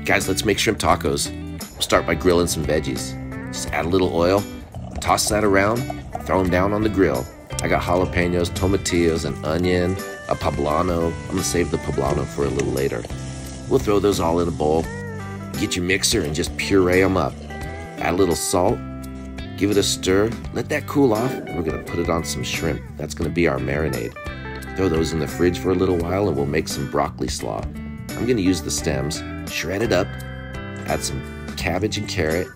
Guys, let's make shrimp tacos. We'll start by grilling some veggies. Just add a little oil, toss that around, throw them down on the grill. I got jalapenos, tomatillos, an onion, a poblano. I'm gonna save the poblano for a little later. We'll throw those all in a bowl. Get your mixer and just puree them up. Add a little salt, give it a stir, let that cool off, and we're gonna put it on some shrimp. That's gonna be our marinade. Throw those in the fridge for a little while and we'll make some broccoli slaw. I'm gonna use the stems, shred it up, add some cabbage and carrot,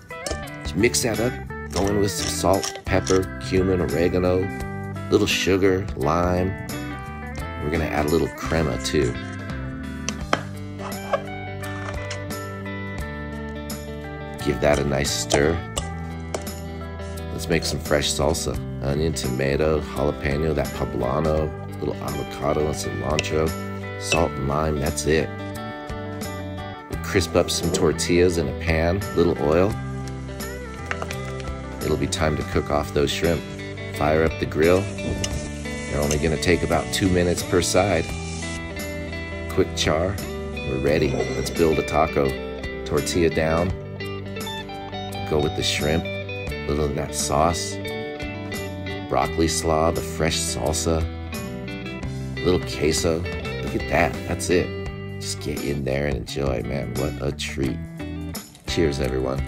just mix that up, go in with some salt, pepper, cumin, oregano, little sugar, lime. We're gonna add a little crema too. Give that a nice stir. Let's make some fresh salsa. Onion, tomato, jalapeno, that poblano, little avocado and cilantro, salt and lime, that's it. We'll crisp up some tortillas in a pan, little oil. It'll be time to cook off those shrimp. Fire up the grill. They're only gonna take about 2 minutes per side. Quick char, we're ready. Let's build a taco. Tortilla down. Go with the shrimp, a little of that sauce, broccoli slaw, the fresh salsa, a little queso. Look at that, that's it. Just get in there and enjoy, man. What a treat. Cheers, everyone.